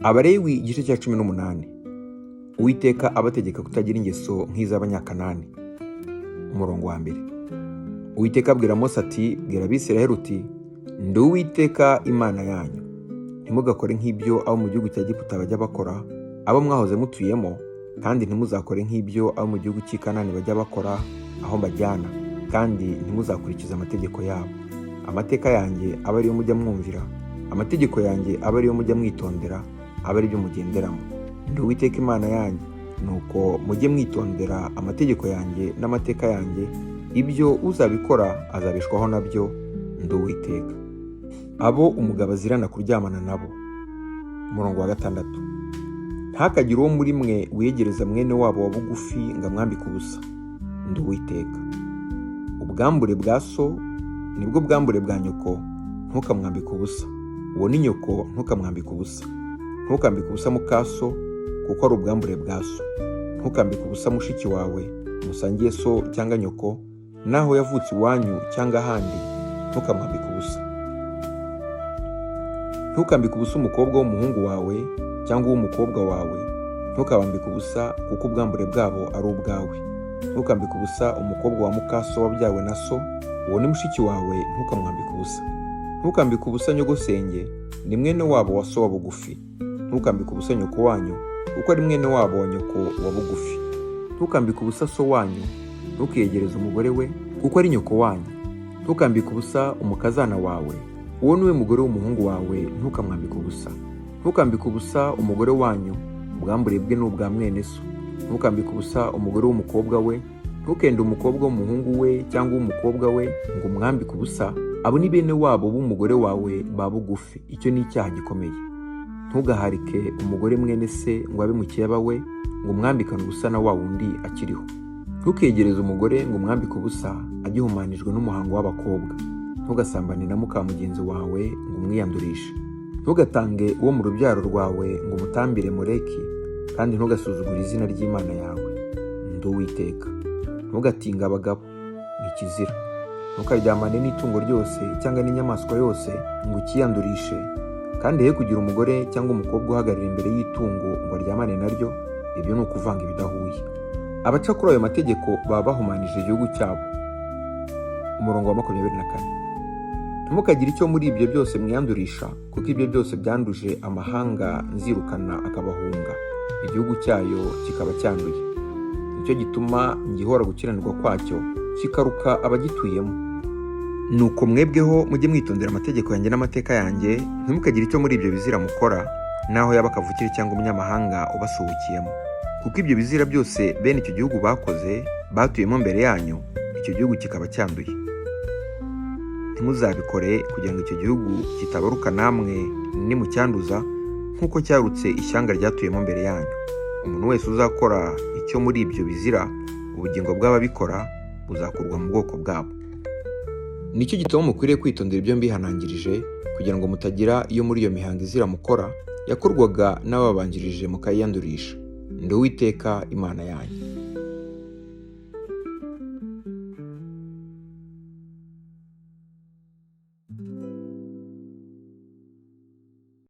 Abalewi igice cya 18. Uwiteka abategeka kutagira ingeso nk'iz'abanyakanani. Umurongo wa 1. Uwiteka abwira Mose ati, bwira Abisirayeli uti, ndi Uwiteka Imana yanyu. Ntimugakore nk'ibyo abo mu gihugu cya Egiputa bajya bakora, abo mwahoze mutuyemo, kandi ntimuzakore nk'ibyo abo mu gihugu cy'i Kanani bajya bakora, aho mbajyana, kandi ntimuzakurikize amategeko yabo. Amateka yanjye aba ariyo mujya mwumvira, amategeko yanjye aba ariyo mujya mwitondera, aba ari byo mugenderamo. Ndi Uwiteka Imana yanyu, nuko mujye mwitondera amategeko yanjye n'amateka yanjye, ibyo uzabikora azabeshwaho nabyo. Ndi Uwiteka. Abo umugabo azirana kuryamana nabo. Umurongo wa 6. Ntakagire uwo muri mwe wiyegereza mwene wabo wa bugufi ngo amwambike ubusa. Ndi Uwiteka. Ubwambure bwa so nibwo bwambure bwa nyoko, ntukamwambike ubusa. Uwo ni nyoko, ntukamwambike ubusa. Ntukambike ubusa muka so, kuko ari ubwambure bwa so. Ntukambike ubusa mushiki wawe musangiye so cyangwa nyoko, naho yavutse iwanyu cyangwa ahandi, ntukamwambike ubusa. Ntukambike ubusa umukobwa w'umuhungu wawe cyangwa uw'umukobwa wawe, ntukabambike ubusa, kuko ubwambure bwabo ari ubwawe. Ntukambike ubusa umukobwa wa muka so wabyawe na so, uwo ni mushiki wawe, ntukamwambike ubusa. Ntukambike ubusa nyogosenge, ni mwene wabo wa so wa bugufi. Ntukambike ubusa nyoko wanyu, kuko ari mwene wabo wa nyoko wa bugufi. Ntukambike ubusa so wanyu, ntukiyegereze umugore we, kuko ari nyoko wanyu. Ntukambike ubusa umukazana wawe, uwo ni we mugore w'umuhungu wawe, ntukamwambike ubusa. Ntukambike ubusa umugore wanyu, ubwambure bwe ni ubwa mwene so. Ntukambike ubusa umugore w'umukobwa we, ntukende umukobwa w'umuhungu we cyangwa uw'umukobwa we ngo umwambike ubusa, abo ni bene wabo b'umugore wawe ba bugufi. Icyo ni icyaha gikomeye. Ntugaharike umugore mwene se ngo abe mukeba we, ngo umwambikane ubusa na wa wundi akiriho. Ntukegereze umugore ngo umwambike ubusa agihumanijwe n'umuhango w'abakobwa. Ntugasambane na muka mugenzi wawe ngo umwiyandurishe. Ntugatange uwo mu rubyaro rwawe ngo umutambire Moleki, kandi ntugasuzugure izina ry'Imana yawe. Ndi Uwiteka. Ntugatinga abagabo, ni ikizira. Ntukaryamane n'itungo ryose cyangwa n'inyamaswa yose ngo ukiyandurishe, kandi he kugira umugore cyangwa umukobwa uhagarara imbere y'itungo ngo aryamane naryo. Ibyo ni ukuvanga ibidahuye. Abaca kuri ayo mategeko baba bahumanije igihugu cyabo. Umurongo wa 24. Ntimukagire icyo muri ibyo byose mwiyandurisha, kuko ibyo byose byanduje amahanga nzirukana akabahunga, igihugu cyayo kikaba cyanduye. Nicyo gituma gihora gukiranirwa kwacyo kikaruka abagituyemo. Nuko mwebweho mujye mwitondera amategeko yanjye n'amateka yanjye, ntimukagire icyo muri ibyo bizira mukora, naho yaba kavukire cyangwa umunyamahanga ubasuhukiyemo. Kuko ibyo bizira byose bene icyo gihugu bakoze, batuyemo mbere yanyu, icyo gihugu kikaba cyanduye. Ntimuzabikore kugira ngo icyo gihugu kitabaruka namwe nimucyanduza, nk'uko cyarutse ishyanga ryatuyemo mbere yanyu. Umuntu wese uzakora icyo muri ibyo bizira, ubugingo bw'ababikora buzakurwa mu bwoko bwabo. Nicyo gituma mukwiriye kwitondera ibyo mbihanangirije, kugira ngo mutagira iyo muri iyo mihango izira mukora yakorwaga n'ababanjirije mukayiyandurisha. Ndi Uwiteka Imana yanyu.